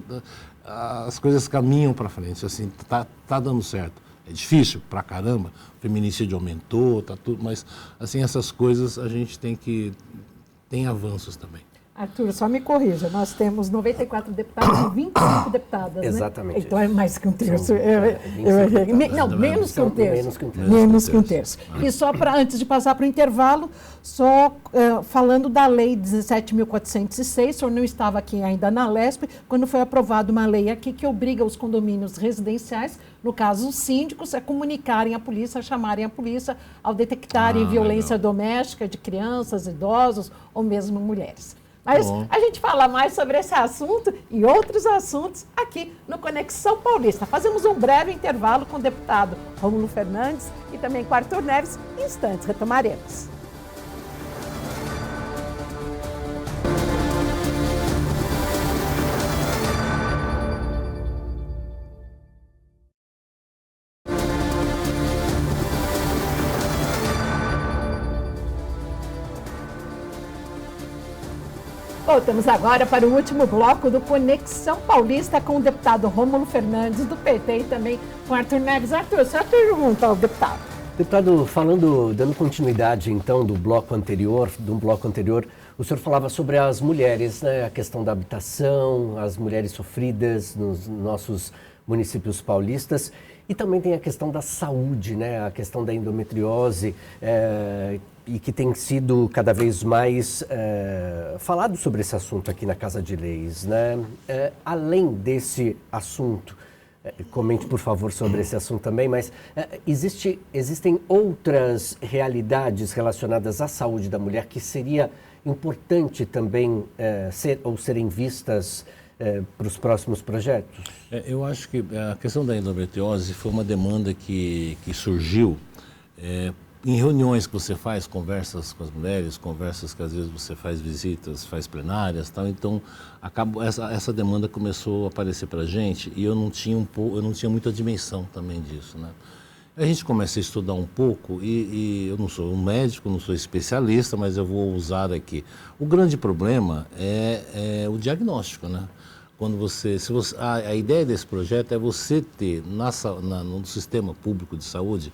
as coisas caminham para frente, assim, tá dando certo. É difícil pra caramba, o feminicídio aumentou, tá tudo, mas assim, essas coisas a gente tem avanços também. Arthur, só me corrija, nós temos 94 deputados e 25 deputadas, Exatamente. Né? Então é mais que um terço. Menos que um terço. Menos que um terço. E só para, antes de passar para o intervalo, falando da Lei 17.406, o senhor não estava aqui ainda na LESP, quando foi aprovada uma lei aqui que obriga os condomínios residenciais, no caso os síndicos, a comunicarem à polícia, a chamarem a polícia ao detectarem violência doméstica de crianças, idosos ou mesmo mulheres. Mas a gente fala mais sobre esse assunto e outros assuntos aqui no Conexão Paulista. Fazemos um breve intervalo com o deputado Rômulo Fernandes e também com Arthur Neves. Em instantes, retomaremos. Voltamos agora para o último bloco do Conexão Paulista com o deputado Rômulo Fernandes, do PT, e também com Arthur Neves. Arthur, só pergunta ao deputado. Deputado, dando continuidade então do bloco anterior, o senhor falava sobre as mulheres, né? A questão da habitação, as mulheres sofridas nos nossos municípios paulistas. E também tem a questão da saúde, né? A questão da endometriose, e que tem sido cada vez mais falado sobre esse assunto aqui na Casa de Leis, né? Além desse assunto, comente por favor sobre esse assunto também, mas existem outras realidades relacionadas à saúde da mulher que seria importante também serem vistas para os próximos projetos? Eu acho que a questão da endometriose foi uma demanda que surgiu em reuniões que você faz, conversas com as mulheres, conversas que às vezes você faz visitas, faz plenárias, tal. Então essa demanda começou a aparecer para a gente e eu não tinha muita dimensão também disso, né? A gente começa a estudar um pouco e eu não sou um médico, não sou especialista, mas eu vou usar aqui. O grande problema é o diagnóstico, né? Quando a ideia desse projeto é você ter no sistema público de saúde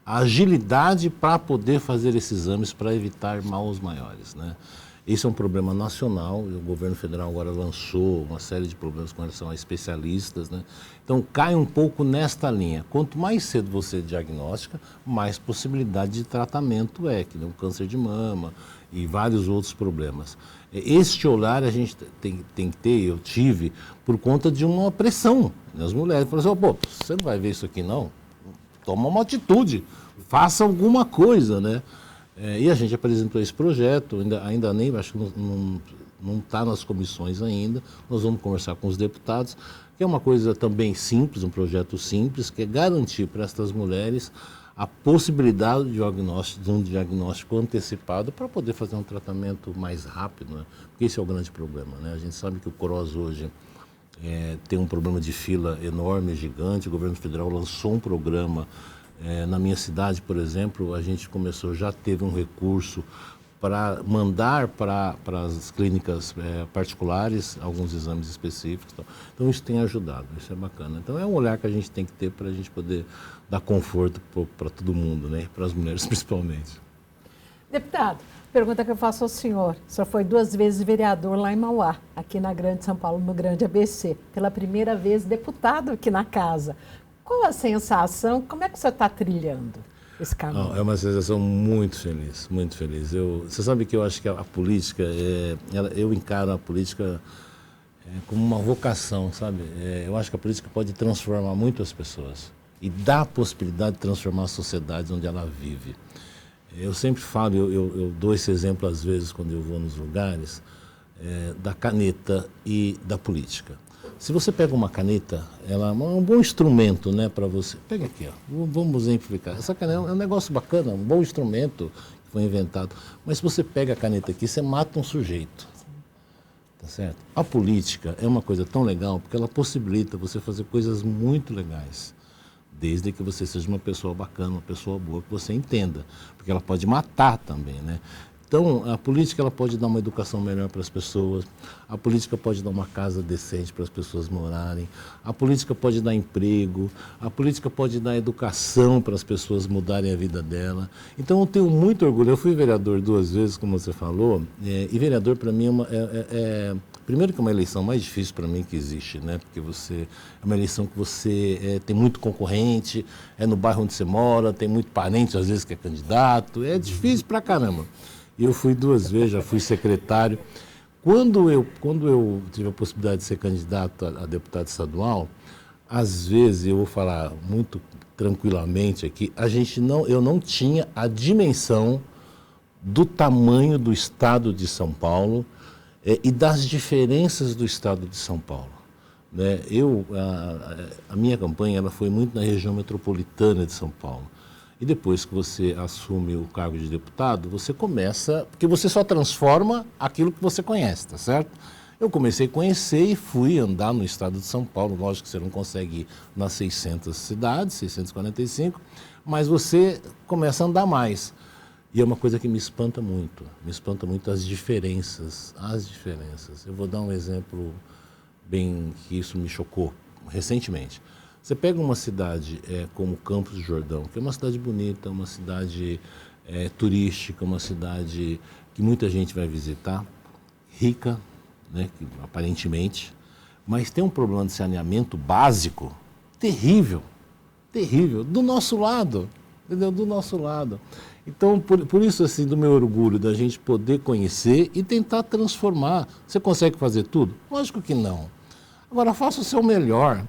a agilidade para poder fazer esses exames para evitar males maiores, né? Esse é um problema nacional, e o governo federal agora lançou uma série de problemas com relação a especialistas, né? Então cai um pouco nesta linha. Quanto mais cedo você diagnostica, mais possibilidade de tratamento que nem o câncer de mama e vários outros problemas. Este olhar a gente tem que ter, eu tive, por conta de uma pressão das mulheres. Falaram assim, pô, você não vai ver isso aqui não? Toma uma atitude, faça alguma coisa, né? E a gente apresentou esse projeto, ainda nem, acho que não está nas comissões ainda, nós vamos conversar com os deputados, que é uma coisa também simples, um projeto simples, que é garantir para estas mulheres a possibilidade de um diagnóstico antecipado para poder fazer um tratamento mais rápido, né? Porque esse é o grande problema, né? A gente sabe que o CROSS hoje tem um problema de fila enorme, gigante, o governo federal lançou um programa. Na minha cidade, por exemplo, a gente já teve um recurso para mandar para as clínicas particulares alguns exames específicos. Então isso tem ajudado, isso é bacana. Então é um olhar que a gente tem que ter para a gente poder dar conforto para todo mundo, né? Para as mulheres principalmente. Deputado, pergunta que eu faço ao senhor. O senhor foi 2 vezes vereador lá em Mauá, aqui na Grande São Paulo, no Grande ABC. Pela primeira vez deputado aqui na casa. Qual a sensação? Como é que o senhor está trilhando esse caminho? É uma sensação muito feliz, muito feliz. Você sabe que eu acho que a política, eu encaro a política como uma vocação, sabe? Eu acho que a política pode transformar muito as pessoas e dá a possibilidade de transformar a sociedade onde ela vive. Eu sempre falo, eu dou esse exemplo às vezes quando eu vou nos lugares, da caneta e da política. Se você pega uma caneta, ela é um bom instrumento, né, para você. Pega aqui, ó, vamos exemplificar. Essa caneta é um negócio bacana, um bom instrumento que foi inventado. Mas se você pega a caneta aqui, você mata um sujeito. Tá certo? A política é uma coisa tão legal porque ela possibilita você fazer coisas muito legais. Desde que você seja uma pessoa bacana, uma pessoa boa, que você entenda. Porque ela pode matar também, né? Então, a política ela pode dar uma educação melhor para as pessoas, a política pode dar uma casa decente para as pessoas morarem, a política pode dar emprego, a política pode dar educação para as pessoas mudarem a vida dela. Então, eu tenho muito orgulho. Eu fui vereador 2 vezes, como você falou, e vereador para mim primeiro que é uma eleição mais difícil para mim que existe, né? Porque é uma eleição que você tem muito concorrente, é no bairro onde você mora, tem muito parente às vezes que é candidato, é difícil pra caramba. E eu fui 2 vezes, já fui secretário. Quando eu tive a possibilidade de ser candidato a deputado estadual, às vezes, eu vou falar muito tranquilamente aqui, eu não tinha a dimensão do tamanho do estado de São Paulo e das diferenças do estado de São Paulo. Né? A minha campanha ela foi muito na região metropolitana de São Paulo. E depois que você assume o cargo de deputado, você começa, porque você só transforma aquilo que você conhece, tá certo? Eu comecei a conhecer e fui andar no estado de São Paulo. Lógico que você não consegue ir nas 600 cidades, 645, mas você começa a andar mais. E é uma coisa que me espanta muito as diferenças. Eu vou dar um exemplo bem que isso me chocou recentemente. Você pega uma cidade como Campos do Jordão, que é uma cidade bonita, uma cidade turística, uma cidade que muita gente vai visitar, rica, né, aparentemente, mas tem um problema de saneamento básico terrível, do nosso lado, entendeu? Do nosso lado. Então, por isso, assim, do meu orgulho da gente poder conhecer e tentar transformar. Você consegue fazer tudo? Lógico que não. Agora, faça o seu melhor.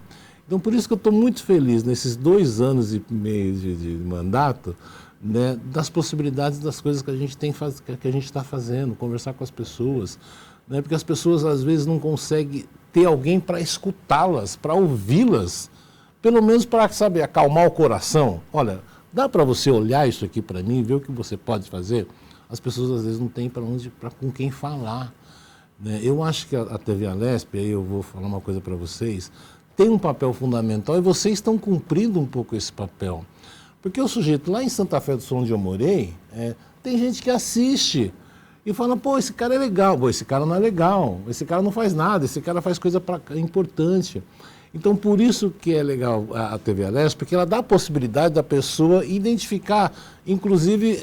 Então, por isso que eu estou muito feliz nesses 2 anos e meio de mandato, né, das possibilidades das coisas que a gente está fazendo, conversar com as pessoas, né, porque as pessoas às vezes não conseguem ter alguém para escutá-las, para ouvi-las, pelo menos para, sabe, acalmar o coração. Olha, dá para você olhar isso aqui para mim, ver o que você pode fazer? As pessoas às vezes não têm com quem falar. Né? Eu acho que a TV Alesp, aí eu vou falar uma coisa para vocês, tem um papel fundamental e vocês estão cumprindo um pouco esse papel. Porque o sujeito lá em Santa Fé do Sul, onde eu morei, tem gente que assiste e fala, pô, esse cara é legal, pô, esse cara não é legal, esse cara não faz nada, esse cara faz coisa importante. Então, por isso que é legal a TV Aleste, porque ela dá a possibilidade da pessoa identificar, inclusive,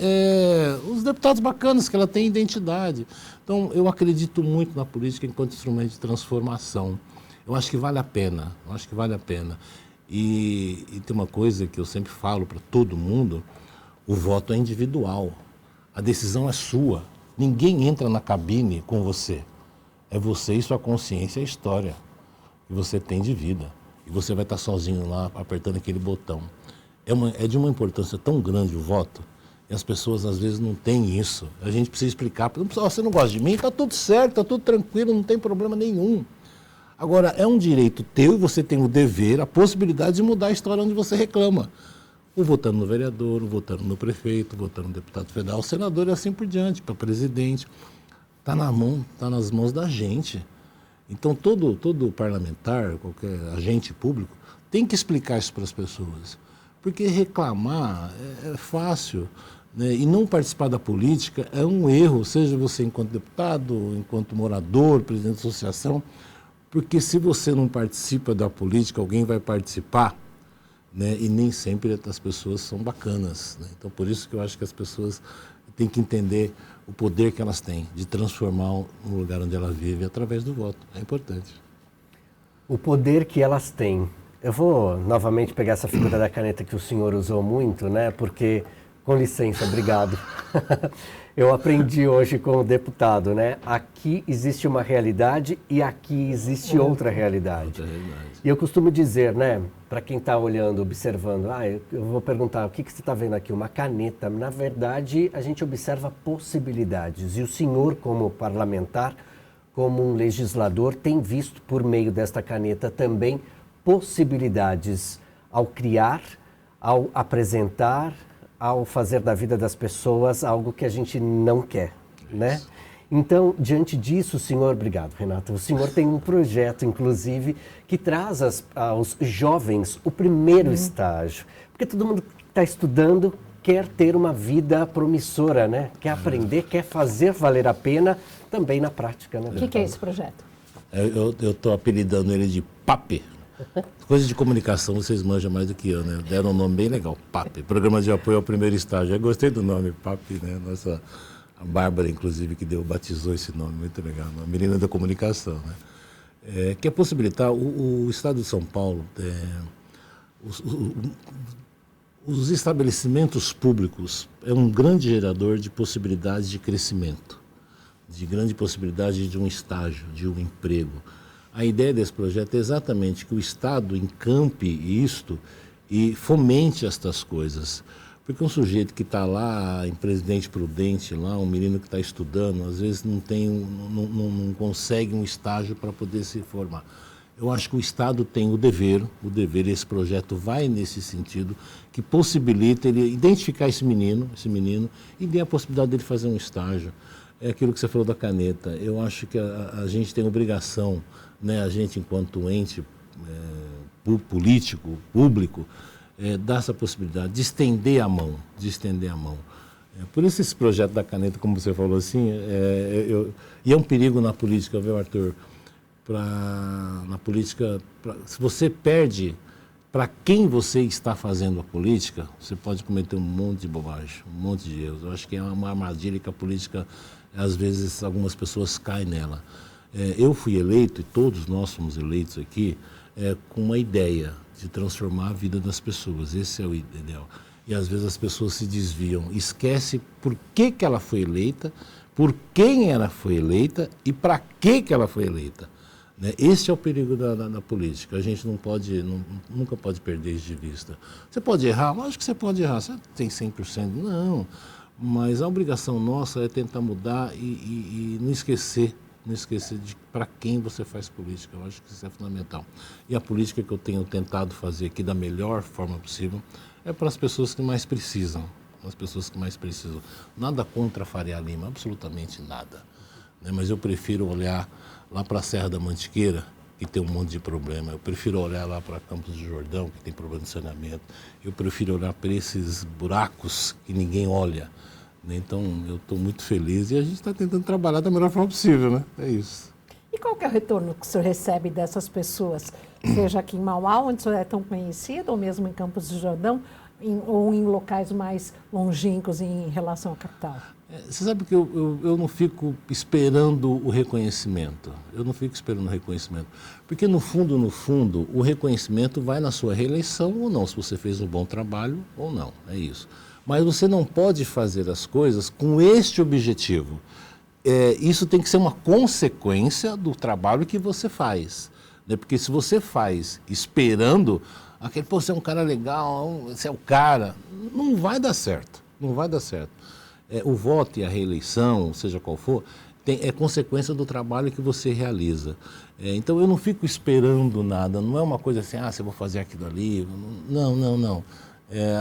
os deputados bacanas, que ela tem identidade. Então, eu acredito muito na política enquanto instrumento de transformação. Eu acho que vale a pena, E tem uma coisa que eu sempre falo para todo mundo, o voto é individual, a decisão é sua. Ninguém entra na cabine com você. É você e sua consciência e a história que você tem de vida. E você vai estar sozinho lá, apertando aquele botão. É de uma importância tão grande o voto, e as pessoas às vezes não têm isso. A gente precisa explicar. Você não gosta de mim? Está tudo certo, está tudo tranquilo, não tem problema nenhum. Agora, é um direito teu e você tem o dever, a possibilidade de mudar a história onde você reclama. Ou votando no vereador, ou votando no prefeito, votando no deputado federal, senador e assim por diante, para presidente. Está nas mãos da gente. Então, todo parlamentar, qualquer agente público, tem que explicar isso para as pessoas. Porque reclamar é fácil, né? E não participar da política é um erro, seja você enquanto deputado, enquanto morador, presidente de associação. Porque se você não participa da política, alguém vai participar, né? E nem sempre as pessoas são bacanas, né? Então, por isso que eu acho que as pessoas têm que entender o poder que elas têm de transformar o lugar onde ela vive através do voto. É importante. O poder que elas têm. Eu vou novamente pegar essa figura da caneta que o senhor usou muito, né? Porque, com licença, obrigado. Eu aprendi hoje com o deputado, né? Aqui existe uma realidade e aqui existe outra realidade. E eu costumo dizer, né? Para quem está olhando, observando, eu vou perguntar, o que você está vendo aqui? Uma caneta. Na verdade, a gente observa possibilidades. E o senhor, como parlamentar, como um legislador, tem visto por meio desta caneta também possibilidades ao criar, ao apresentar, ao fazer da vida das pessoas algo que a gente não quer, né? Então, diante disso, obrigado, Renato, o senhor tem um projeto, inclusive, que traz aos jovens o primeiro estágio, porque todo mundo que está estudando quer ter uma vida promissora, né? Quer aprender, quer fazer valer a pena também na prática, né? O que é esse projeto? Eu estou apelidando ele de PAP. Coisa de comunicação, vocês manjam mais do que eu, né? Deram um nome bem legal, PAP. Programa de Apoio ao Primeiro Estágio. Eu gostei do nome, PAP, né? A Bárbara, inclusive, que batizou esse nome, muito legal. Uma menina da comunicação, né? Que é possibilitar o Estado de São Paulo, os estabelecimentos públicos é um grande gerador de possibilidades de crescimento, de grande possibilidade de um estágio, de um emprego. A ideia desse projeto é exatamente que o Estado encampe isto e fomente estas coisas. Porque um sujeito que está lá, em Presidente Prudente, lá, um menino que está estudando, às vezes não consegue um estágio para poder se formar. Eu acho que o Estado tem o dever, e esse projeto vai nesse sentido, que possibilita ele identificar esse menino, e dê a possibilidade dele fazer um estágio. É aquilo que você falou da caneta. Eu acho que a gente tem obrigação, né, a gente enquanto ente político, público, dá essa possibilidade de estender a mão, por isso esse projeto da caneta, como você falou assim, e é um perigo na política, viu, Arthur? Na política, se você perde para quem você está fazendo a política, você pode cometer um monte de bobagem, um monte de erros. Eu acho que é uma armadilha que a política, às vezes, algumas pessoas caem nela. Eu fui eleito, e todos nós fomos eleitos aqui, com uma ideia de transformar a vida das pessoas. Esse é o ideal. E às vezes as pessoas se desviam, esquece por que ela foi eleita, por quem ela foi eleita e para que ela foi eleita. Né? Esse é o perigo da política. A gente nunca pode perder isso de vista. Você pode errar? Lógico que você pode errar. Você tem 100%? Não. Mas a obrigação nossa é tentar mudar e não esquecer de para quem você faz política. Eu acho que isso é fundamental. E a política que eu tenho tentado fazer aqui da melhor forma possível é para as pessoas que mais precisam. Nada contra a Faria Lima, absolutamente nada. Né? Mas eu prefiro olhar lá para a Serra da Mantiqueira, que tem um monte de problema. Eu prefiro olhar lá para Campos do Jordão, que tem problema de saneamento. Eu prefiro olhar para esses buracos que ninguém olha. Então, eu estou muito feliz e a gente está tentando trabalhar da melhor forma possível, né? É isso. E qual que é o retorno que o senhor recebe dessas pessoas? seja aqui em Mauá, onde o senhor é tão conhecido, ou mesmo em Campos do Jordão, ou em locais mais longínquos em relação à capital? Você sabe que eu não fico esperando o reconhecimento. Eu não fico esperando o reconhecimento. Porque, no fundo, o reconhecimento vai na sua reeleição ou não, se você fez um bom trabalho ou não. É isso. Mas você não pode fazer as coisas com este objetivo. Isso tem que ser uma consequência do trabalho que você faz. Né? Porque se você faz esperando, pô, você é um cara legal, você é o cara, não vai dar certo. Não vai dar certo. O voto e a reeleição, seja qual for, é consequência do trabalho que você realiza. Então eu não fico esperando nada, não é uma coisa assim, se eu vou fazer aquilo ali. Não.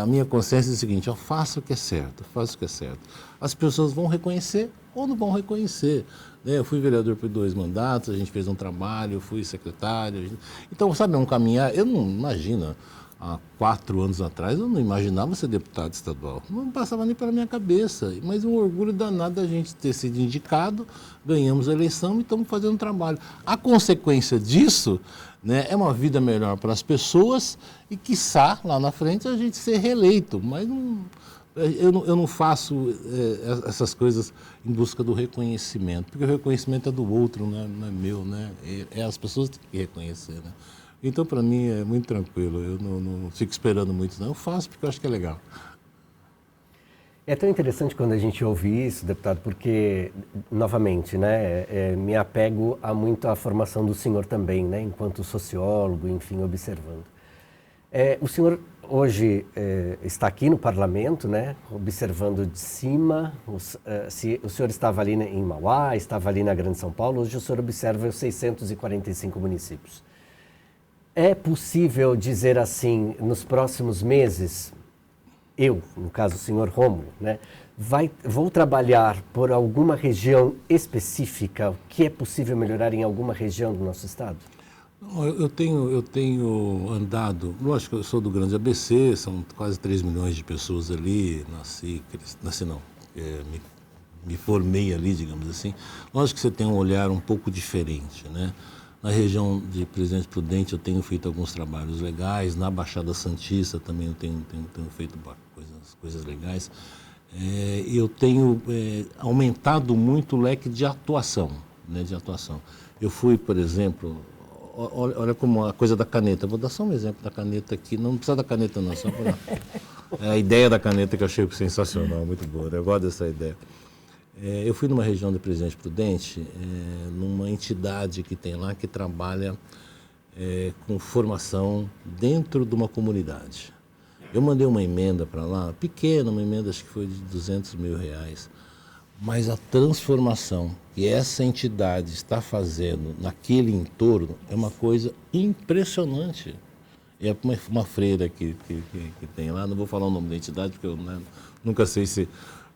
A minha consciência é o seguinte, eu faço o que é certo, faço o que é certo. As pessoas vão reconhecer ou não vão reconhecer. Eu fui vereador por 2 mandatos, a gente fez um trabalho, eu fui secretário. Então, sabe, é um caminhar, eu não imagino. Há 4 anos atrás, eu não imaginava ser deputado estadual. Não passava nem pela minha cabeça. Mas um orgulho danado da gente ter sido indicado, ganhamos a eleição e estamos fazendo trabalho. A consequência disso, né, é uma vida melhor para as pessoas e, quiçá, lá na frente, a gente ser reeleito. Mas eu não faço essas coisas em busca do reconhecimento, porque o reconhecimento é do outro, né, não é meu, né? As pessoas que têm que reconhecer, né? Então, para mim, é muito tranquilo. Eu não fico esperando muito, não. Eu faço porque eu acho que é legal. É tão interessante quando a gente ouve isso, deputado, porque, novamente, né, me apego muito à formação do senhor também, né, enquanto sociólogo, enfim, observando. O senhor hoje está aqui no parlamento, né, observando de cima, se o senhor estava ali em Mauá, estava ali na Grande São Paulo, hoje o senhor observa os 645 municípios. É possível dizer assim, nos próximos meses, eu, no caso o senhor Rômulo, né, vou trabalhar por alguma região específica, o que é possível melhorar em alguma região do nosso estado? Eu tenho andado, lógico, eu sou do Grande ABC, são quase 3 milhões de pessoas ali, me formei ali, digamos assim. Lógico que você tem um olhar um pouco diferente, né? Na região de Presidente Prudente eu tenho feito alguns trabalhos legais, na Baixada Santista também eu tenho feito coisas legais. Eu tenho aumentado muito o leque de atuação, né, Eu fui, por exemplo, olha como a coisa da caneta, vou dar só um exemplo da caneta aqui, não precisa da caneta não, só para... a ideia da caneta que eu achei sensacional, muito boa, eu gosto dessa ideia. Eu fui numa região de Presidente Prudente, numa entidade que tem lá que trabalha com formação dentro de uma comunidade. Eu mandei uma emenda para lá, pequena, uma emenda acho que foi de R$200 mil, mas a transformação que essa entidade está fazendo naquele entorno é uma coisa impressionante. É uma freira que tem lá, não vou falar o nome da entidade porque eu nunca sei se...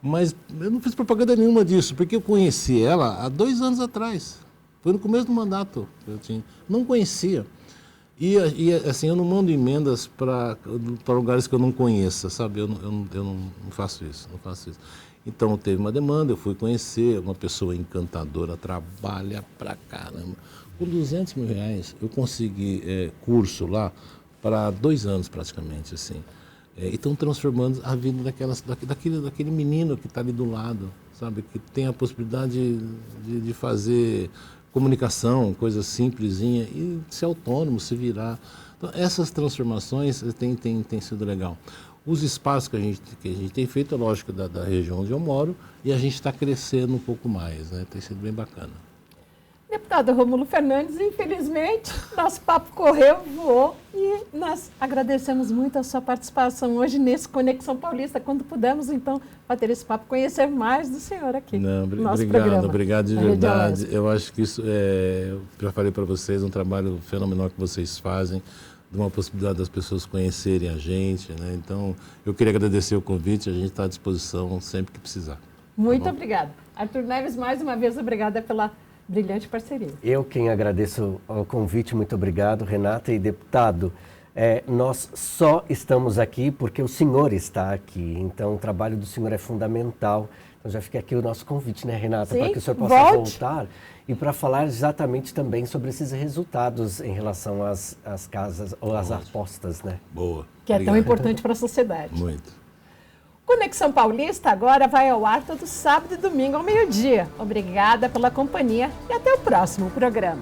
Mas eu não fiz propaganda nenhuma disso, porque eu conheci ela há 2 anos atrás. Foi no começo do mandato que eu tinha. Não conhecia. E assim, eu não mando emendas para lugares que eu não conheça, sabe? Eu não faço isso, Então, teve uma demanda, eu fui conhecer, uma pessoa encantadora, trabalha pra caramba. Com R$200 mil, eu consegui curso lá para 2 anos praticamente, assim. E estão transformando a vida daquele menino que está ali do lado, sabe? Que tem a possibilidade de fazer comunicação, coisa simplesinha, e ser autônomo, se virar. Então, essas transformações têm sido legal. Os espaços que a gente tem feito, é lógico, da região onde eu moro, e a gente está crescendo um pouco mais, né? Tem sido bem bacana. Deputado Rômulo Fernandes, infelizmente, nosso papo correu, voou, e nós agradecemos muito a sua participação hoje nesse Conexão Paulista, quando pudemos, então, bater esse papo, conhecer mais do senhor aqui. Não, no nosso programa, obrigado de verdade. Eu acho que isso eu já falei para vocês, um trabalho fenomenal que vocês fazem, de uma possibilidade das pessoas conhecerem a gente, né? Então, eu queria agradecer o convite, a gente está à disposição sempre que precisar. Muito obrigada. Arthur Neves, mais uma vez, obrigada pela brilhante parceria. Eu quem agradeço o convite, muito obrigado, Renata. E deputado, nós só estamos aqui porque o senhor está aqui. Então, o trabalho do senhor é fundamental. Então, já fica aqui o nosso convite, né, Renata? Para que o senhor possa voltar e para falar exatamente também sobre esses resultados em relação às casas ou às apostas, né? Boa. Que é tão importante para a sociedade. Muito. Conexão Paulista agora vai ao ar todo sábado e domingo ao meio-dia. Obrigada pela companhia e até o próximo programa.